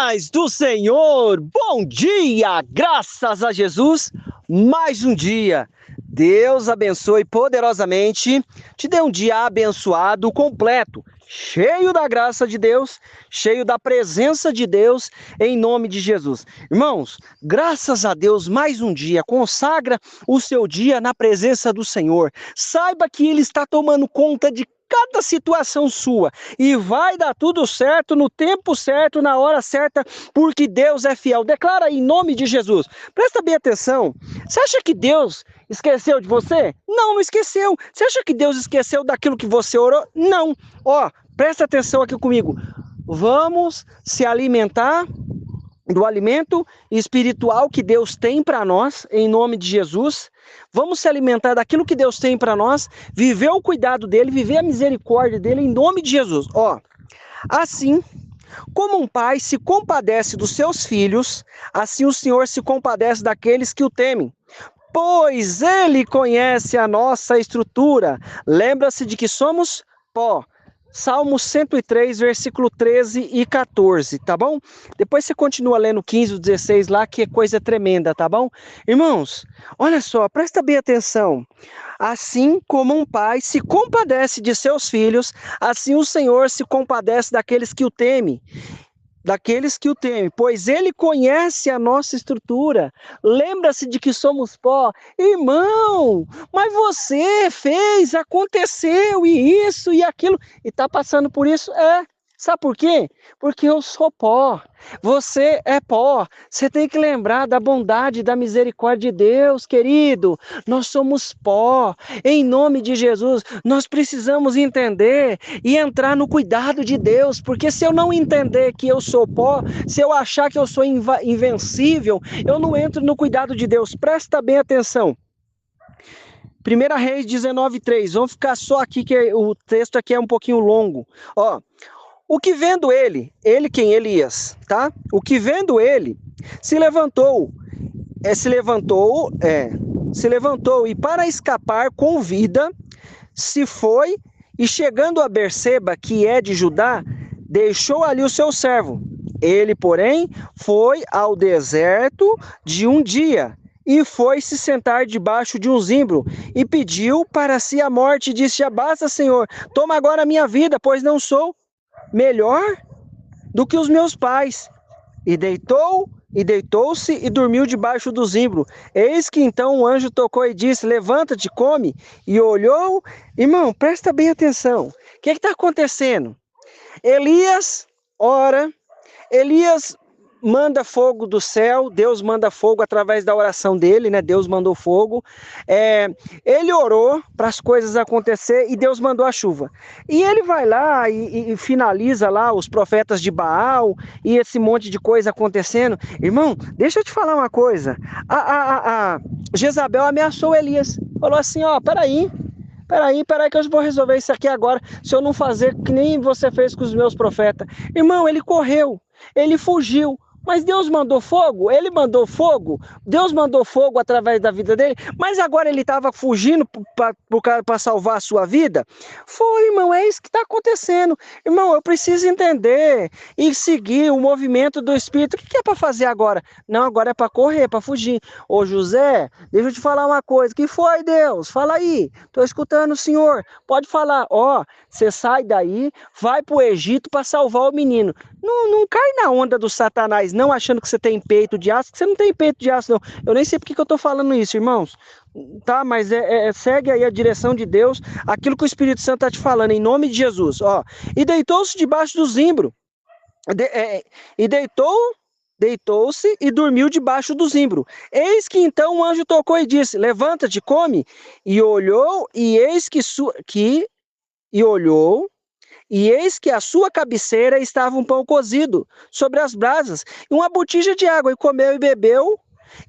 paz do Senhor, bom dia, graças a Jesus, mais um dia. Deus abençoe poderosamente, te dê um dia abençoado, completo, cheio da graça de Deus, cheio da presença de Deus, em nome de Jesus. Irmãos, graças a Deus, mais um dia, consagra o seu dia na presença do Senhor. Saiba que Ele está tomando conta de cada situação sua, e vai dar tudo certo, no tempo certo, na hora certa, porque Deus é fiel. Declara aí, em nome de Jesus. Presta bem atenção. Você acha que Deus esqueceu de você? Não, não esqueceu. Você acha que Deus esqueceu daquilo que você orou? Não. Ó, presta atenção aqui comigo. Vamos se alimentar do alimento espiritual que Deus tem para nós, em nome de Jesus. Vamos se alimentar daquilo que Deus tem para nós, viver o cuidado dele, viver a misericórdia dele, em nome de Jesus. Ó, assim como um pai se compadece dos seus filhos, assim o Senhor se compadece daqueles que o temem. Pois ele conhece a nossa estrutura. Lembra-se de que somos pó. Salmo 103, versículo 13 e 14, tá bom? Depois você continua lendo 15 e 16 lá, que é coisa tremenda, tá bom? Irmãos, olha só, presta bem atenção. Assim como um pai se compadece de seus filhos, assim o Senhor se compadece daqueles que o temem. Pois ele conhece a nossa estrutura. Lembra-se de que somos pó. Irmão, mas você fez, aconteceu, e isso e aquilo, e está passando por isso? Sabe por quê? Porque eu sou pó, você é pó. Você tem que lembrar da bondade, da misericórdia de Deus, querido. Nós somos pó, em nome de Jesus. Nós precisamos entender e entrar no cuidado de Deus, porque se eu não entender que eu sou pó, se eu achar que eu sou invencível, eu não entro no cuidado de Deus. Presta bem atenção. 1 Reis 19:3, vamos ficar só aqui, que o texto aqui é um pouquinho longo. Ó, o que vendo ele quem? Elias, tá? O que vendo ele, se levantou e para escapar com vida, se foi, e chegando a Berseba, que é de Judá, deixou ali o seu servo. Ele, porém, foi ao deserto de um dia, e foi se sentar debaixo de um zimbro, e pediu para si a morte, e disse: basta, Senhor, toma agora a minha vida, pois não sou melhor do que os meus pais. E deitou-se e dormiu debaixo do zimbro. Eis que então o anjo tocou e disse: levanta-te, come. E olhou. Irmão, presta bem atenção. O que está acontecendo? Elias ora, Elias manda fogo do céu, Deus manda fogo através da oração dele, né? Deus mandou fogo. Ele orou para as coisas acontecer e Deus mandou a chuva. E ele vai lá e finaliza lá os profetas de Baal e esse monte de coisa acontecendo. Irmão, deixa eu te falar uma coisa. A Jezabel ameaçou Elias. Falou assim: ó, peraí que eu vou resolver isso aqui agora, se eu não fazer que nem você fez com os meus profetas. Irmão, ele correu, ele fugiu. Mas Deus mandou fogo, Deus mandou fogo através da vida dele, mas agora ele estava fugindo para salvar a sua vida? Foi, irmão, é isso que está acontecendo. Irmão, eu preciso entender e seguir o movimento do Espírito. O que é para fazer agora? Não, agora é para correr, para fugir. Ô José, deixa eu te falar uma coisa. Que foi, Deus? Fala aí, estou escutando o Senhor. Pode falar. Ó, você sai daí, vai para o Egito para salvar o menino. Não cai na onda do Satanás, não, achando que você tem peito de aço, que você não tem peito de aço, não. Eu nem sei porque que eu estou falando isso, irmãos. Tá, mas segue aí a direção de Deus, aquilo que o Espírito Santo está te falando, em nome de Jesus. Ó, e deitou-se debaixo do zimbro. Deitou-se e dormiu debaixo do zimbro. Eis que então o anjo tocou e disse: levanta-te, come. E olhou, e eis que a sua cabeceira estava um pão cozido sobre as brasas e uma botija de água, e comeu e bebeu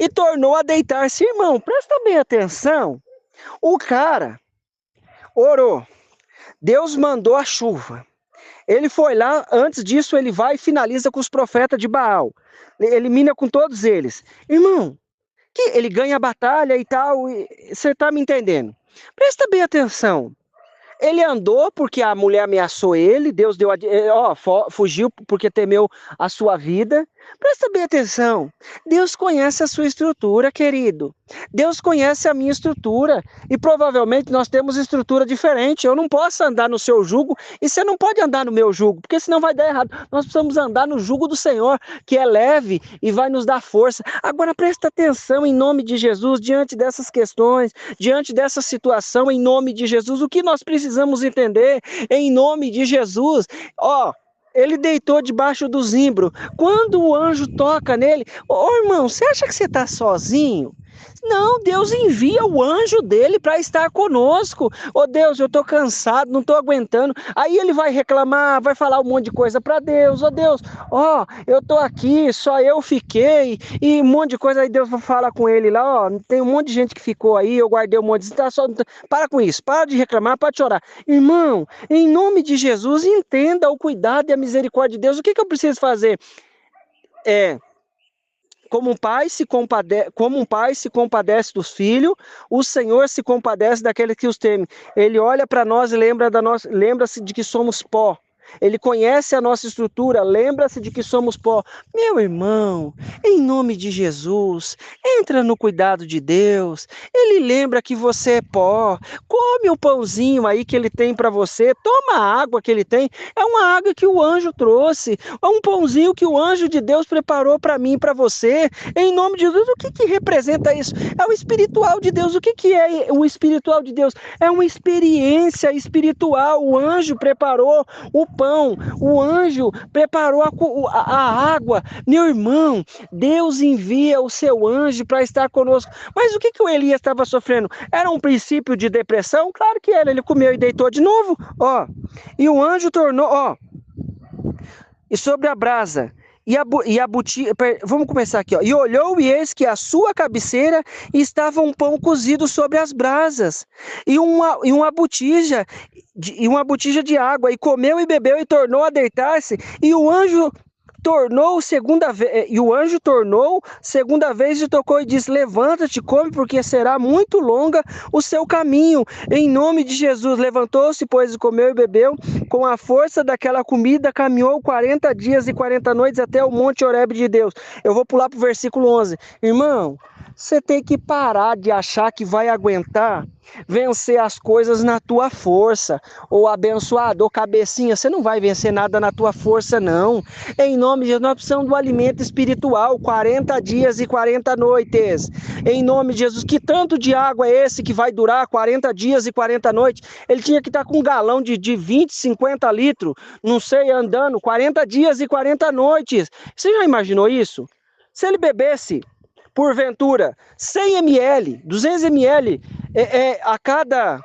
e tornou a deitar-se. Irmão, presta bem atenção. O cara orou, Deus mandou a chuva. Ele foi lá, antes disso ele vai e finaliza com os profetas de Baal. Elimina com todos eles. Irmão, que ele ganha a batalha e tal, você está me entendendo? Presta bem atenção. Ele andou porque a mulher ameaçou ele, Deus deu fugiu porque temeu a sua vida. Presta bem atenção. Deus conhece a sua estrutura, querido. Deus conhece a minha estrutura. E provavelmente nós temos estrutura diferente. Eu não posso andar no seu jugo e você não pode andar no meu jugo, porque senão vai dar errado. Nós precisamos andar no jugo do Senhor, que é leve e vai nos dar força. Agora presta atenção em nome de Jesus, diante dessas questões, diante dessa situação, em nome de Jesus, o que nós precisamos entender em nome de Jesus? Ele deitou debaixo do zimbro. Quando o anjo toca nele, irmão, você acha que você está sozinho? Não, Deus envia o anjo dele para estar conosco. Deus, eu estou cansado, não estou aguentando. Aí ele vai reclamar, vai falar um monte de coisa para Deus. Deus, eu estou aqui, só eu fiquei, e um monte de coisa. Aí Deus vai falar com ele lá, tem um monte de gente que ficou aí, eu guardei um monte de... Para com isso, para de reclamar, para de chorar. Irmão, em nome de Jesus, entenda o cuidado e a misericórdia de Deus. O que eu preciso fazer? Como um pai se compadece dos filhos, o Senhor se compadece daqueles que os temem. Ele olha para nós e lembra-se de que somos pó. Ele conhece a nossa estrutura, lembra-se de que somos pó. Meu irmão, em nome de Jesus, entra no cuidado de Deus. Ele lembra que você é pó. Come o pãozinho aí que ele tem para você. Toma a água que ele tem. É uma água que o anjo trouxe. É um pãozinho que o anjo de Deus preparou para mim e para você. Em nome de Jesus, o que representa isso? É o espiritual de Deus. O que é o espiritual de Deus? É uma experiência espiritual. O anjo preparou o pão, o anjo preparou a água. Meu irmão, Deus envia o seu anjo para estar conosco. Mas o que o Elias estava sofrendo? Era um princípio de depressão? Claro que era. Ele comeu e deitou de novo. E o anjo tornou, e sobre a brasa, vamos começar aqui, e olhou e eis que à sua cabeceira estava um pão cozido sobre as brasas e uma botija de água, e comeu e bebeu e tornou a deitar-se, e o anjo tornou segunda vez e tocou e disse: levanta-te, come, porque será muito longa o seu caminho. Em nome de Jesus, levantou-se, pois comeu e bebeu. Com a força daquela comida, caminhou 40 dias e 40 noites até o monte Horebe de Deus. Eu vou pular para o versículo 11. Irmão, você tem que parar de achar que vai aguentar vencer as coisas na tua força. Ou abençoado, ou cabecinha, você não vai vencer nada na tua força, não. Em nome de Jesus, nós precisamos do alimento espiritual, 40 dias e 40 noites. Em nome de Jesus, que tanto de água é esse que vai durar 40 dias e 40 noites? Ele tinha que estar com um galão de 20, 50 litros, não sei, andando 40 dias e 40 noites. Você já imaginou isso? Se ele bebesse, porventura, 100 ml, 200 ml a cada...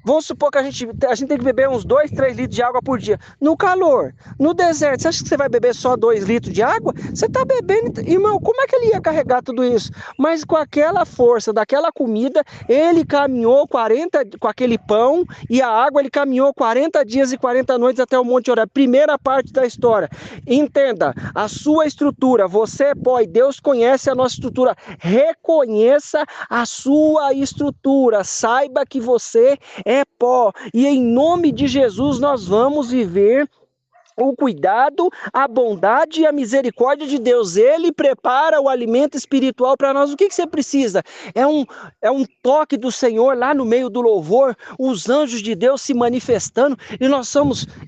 Vamos supor que a gente tem que beber uns 2, 3 litros de água por dia. No calor, no deserto, você acha que você vai beber só 2 litros de água? Você está bebendo... Irmão, como é que ele ia carregar tudo isso? Mas com aquela força daquela comida, ele caminhou com aquele pão e a água, ele caminhou 40 dias e 40 noites até o Monte Horebe. Primeira parte da história. Entenda, a sua estrutura, você é pó e Deus conhece a nossa estrutura. Reconheça a sua estrutura. Saiba que você é pó, e em nome de Jesus nós vamos viver o cuidado, a bondade e a misericórdia de Deus. Ele prepara o alimento espiritual para nós. O que você precisa? É um toque do Senhor lá no meio do louvor, os anjos de Deus se manifestando, e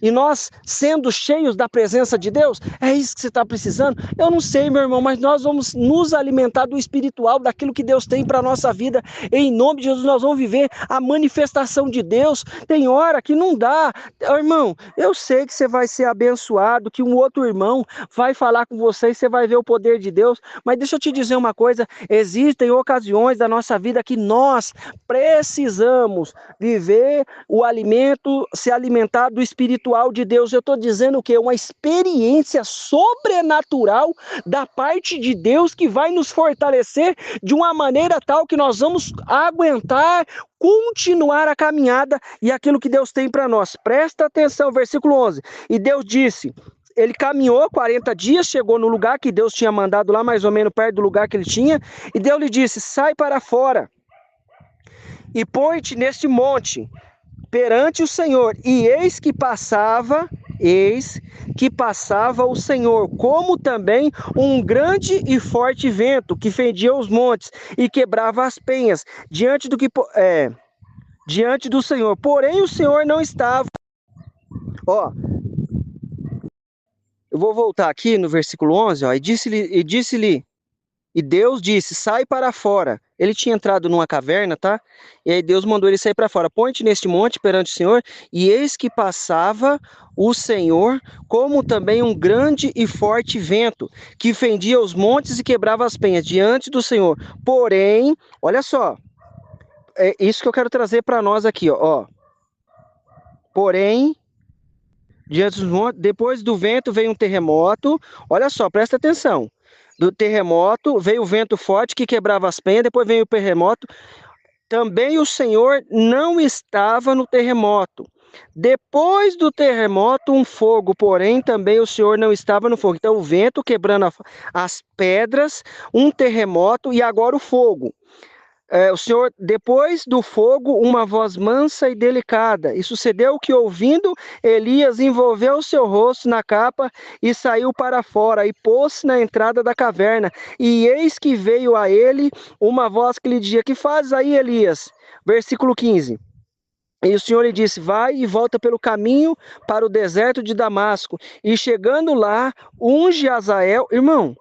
nós sendo cheios da presença de Deus. É isso que você está precisando? Eu não sei, meu irmão, mas nós vamos nos alimentar do espiritual, daquilo que Deus tem para a nossa vida. Em nome de Jesus, nós vamos viver a manifestação de Deus. Tem hora que não dá. Irmão, eu sei que você vai ser abençoado, que um outro irmão vai falar com você e você vai ver o poder de Deus, mas deixa eu te dizer uma coisa, existem ocasiões da nossa vida que nós precisamos viver o alimento, se alimentar do espiritual de Deus. Eu estou dizendo o quê? Uma experiência sobrenatural da parte de Deus que vai nos fortalecer de uma maneira tal que nós vamos aguentar, continuar a caminhada e aquilo que Deus tem para nós. Presta atenção, versículo 11. E Deus disse, ele caminhou 40 dias, chegou no lugar que Deus tinha mandado lá, mais ou menos perto do lugar que ele tinha, e Deus lhe disse, sai para fora e põe-te neste monte. perante o Senhor, e eis que passava o Senhor, como também um grande e forte vento que fendia os montes e quebrava as penhas diante do Senhor. Porém o Senhor não estava. Ó, eu vou voltar aqui no versículo 11, ó, e Deus disse, sai para fora. Ele tinha entrado numa caverna, tá? E aí Deus mandou ele sair para fora. Põe-te neste monte perante o Senhor, e eis que passava o Senhor, como também um grande e forte vento, que fendia os montes e quebrava as penhas diante do Senhor. Porém, olha só, é isso que eu quero trazer para nós aqui, ó. Porém, diante dos montes, depois do vento veio um terremoto. Olha só, presta atenção. Do terremoto veio o vento forte que quebrava as penhas, depois veio o terremoto. Também o Senhor não estava no terremoto. Depois do terremoto, um fogo, porém também o Senhor não estava no fogo. Então o vento quebrando as pedras, um terremoto e agora o fogo. O Senhor, depois do fogo, uma voz mansa e delicada. E sucedeu que, ouvindo, Elias envolveu o seu rosto na capa e saiu para fora e pôs-se na entrada da caverna. E eis que veio a ele uma voz que lhe dizia: que fazes aí, Elias? Versículo 15. E o Senhor lhe disse: vai e volta pelo caminho para o deserto de Damasco. E chegando lá, unge Azael. Irmão, o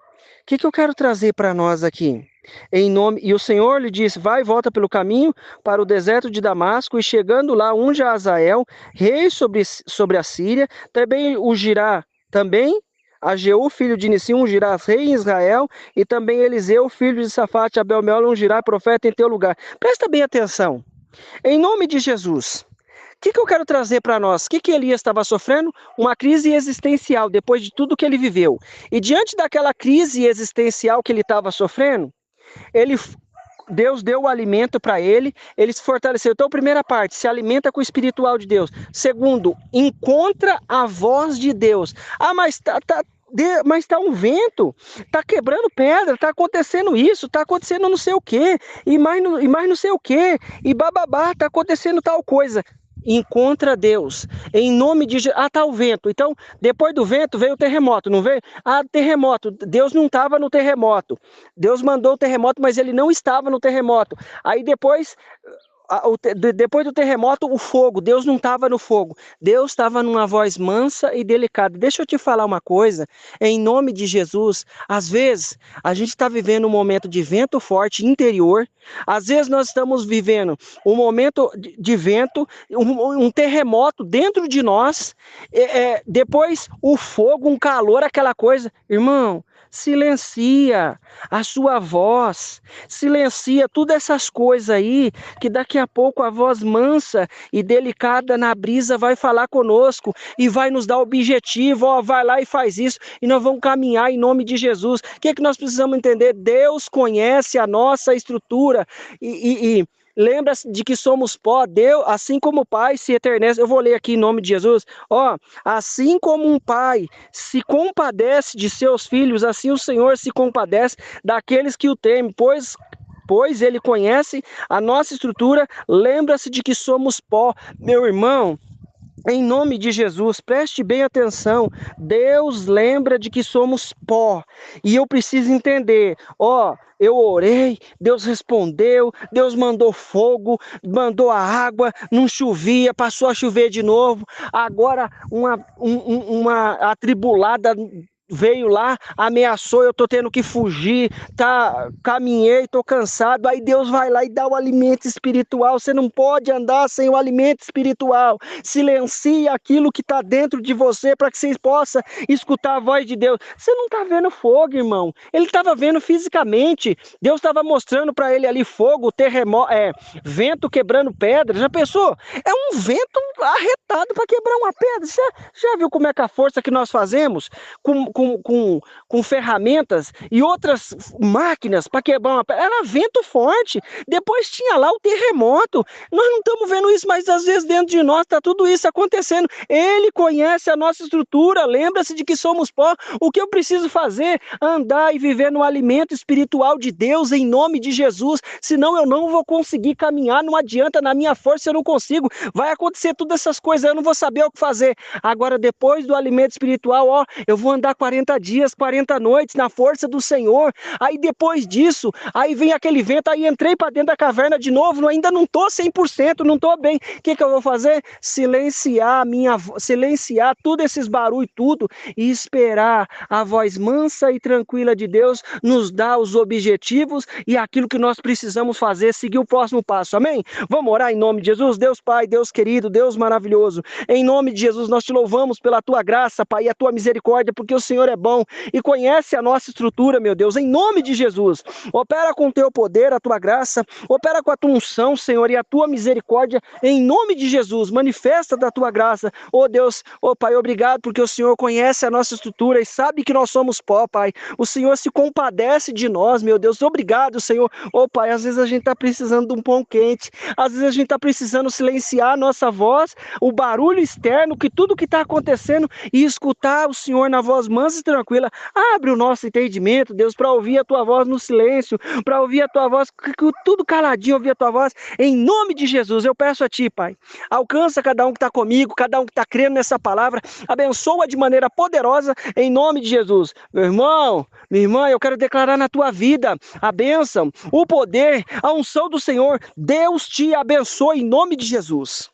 que eu quero trazer para nós aqui? E o Senhor lhe disse: vai e volta pelo caminho para o deserto de Damasco, e chegando lá, unge Azael, rei sobre a Síria, também ungirá, a Jeú, filho de Nissim, ungirá rei em Israel, e também Eliseu, filho de Safate, Abel-Meol, ungirá profeta em teu lugar. Presta bem atenção. Em nome de Jesus, o que eu quero trazer para nós? O que Elias estava sofrendo? Uma crise existencial, depois de tudo que ele viveu. E diante daquela crise existencial que ele estava sofrendo, Deus deu o alimento para ele se fortaleceu. Então, primeira parte, se alimenta com o espiritual de Deus. Segundo, encontra a voz de Deus. Ah, mas tá um vento, tá quebrando pedra, tá acontecendo isso, tá acontecendo não sei o quê, e mais não sei o quê, e bababá, tá acontecendo tal coisa. Encontra Deus, em nome de Jesus. Ah, tá o vento. Então, depois do vento veio o terremoto, não veio? Ah, terremoto. Deus não estava no terremoto. Deus mandou o terremoto, mas ele não estava no terremoto. Aí depois do terremoto, o fogo. Deus não estava no fogo. Deus estava numa voz mansa e delicada. Deixa eu te falar uma coisa. Em nome de Jesus, às vezes a gente está vivendo um momento de vento forte interior. Às vezes nós estamos vivendo um momento de vento, um terremoto dentro de nós. Depois o fogo, um calor, aquela coisa. Irmão, silencia a sua voz, silencia todas essas coisas aí, que daqui a pouco a voz mansa e delicada na brisa vai falar conosco e vai nos dar objetivo, ó, vai lá e faz isso, e nós vamos caminhar em nome de Jesus. O que é que nós precisamos entender? Deus conhece a nossa estrutura e lembra-se de que somos pó. Deus, assim como o Pai se eternece, eu vou ler aqui em nome de Jesus, ó, assim como um pai se compadece de seus filhos, assim o Senhor se compadece daqueles que o temem, pois ele conhece a nossa estrutura, lembra-se de que somos pó. Meu irmão, em nome de Jesus, preste bem atenção. Deus lembra de que somos pó. E eu preciso entender, ó, eu orei, Deus respondeu, Deus mandou fogo, mandou a água, não chovia, passou a chover de novo. Agora uma atribulada veio lá, ameaçou, eu tô tendo que fugir, caminhei, tô cansado. Aí Deus vai lá e dá o alimento espiritual. Você não pode andar sem o alimento espiritual. Silencie aquilo que está dentro de você para que você possa escutar a voz de Deus. Você não está vendo fogo, irmão. Ele estava vendo fisicamente. Deus estava mostrando para ele ali fogo, terremoto, vento quebrando pedra. Já pensou? É um vento arretado para quebrar uma pedra. Você já viu como é que a força que nós fazemos com com ferramentas e outras máquinas para quebrar uma pedra. Era vento forte. Depois tinha lá o terremoto. Nós não estamos vendo isso, mas às vezes dentro de nós está tudo isso acontecendo. Ele conhece a nossa estrutura. Lembra-se de que somos pó. O que eu preciso fazer? Andar e viver no alimento espiritual de Deus em nome de Jesus. Senão eu não vou conseguir caminhar. Não adianta, na minha força eu não consigo. Vai acontecer todas essas coisas. Eu não vou saber o que fazer. Agora, depois do alimento espiritual, ó, eu vou andar 40 dias, 40 noites na força do Senhor. Aí depois disso, aí vem aquele vento, aí entrei para dentro da caverna de novo, ainda não estou 100%, não estou bem. O que eu vou fazer? Silenciar silenciar tudo esses barulhos, tudo, e esperar a voz mansa e tranquila de Deus nos dar os objetivos e aquilo que nós precisamos fazer, seguir o próximo passo. Amém? Vamos orar em nome de Jesus. Deus Pai, Deus querido, Deus maravilhoso. Em nome de Jesus, nós te louvamos pela tua graça, Pai, e a tua misericórdia, porque o Senhor é bom e conhece a nossa estrutura, meu Deus. Em nome de Jesus, opera com o teu poder, a tua graça, opera com a tua unção, Senhor, e a tua misericórdia. Em nome de Jesus, manifesta da tua graça. Oh Deus, oh Pai, obrigado, porque o Senhor conhece a nossa estrutura e sabe que nós somos pó, Pai. O Senhor se compadece de nós, meu Deus. Obrigado, Senhor. Oh Pai, às vezes a gente está precisando de um pão quente, às vezes a gente está precisando silenciar a nossa voz, o barulho externo, que tudo que está acontecendo, e escutar o Senhor na voz mansa e tranquila. Abre o nosso entendimento, Deus, para ouvir a tua voz no silêncio, para ouvir a tua voz, tudo caladinho, ouvir a tua voz. Em nome de Jesus, eu peço a ti, Pai, alcança cada um que está comigo, cada um que está crendo nessa palavra, abençoa de maneira poderosa, em nome de Jesus. Meu irmão, minha irmã, eu quero declarar na tua vida a bênção, o poder, a unção do Senhor. Deus te abençoe em nome de Jesus.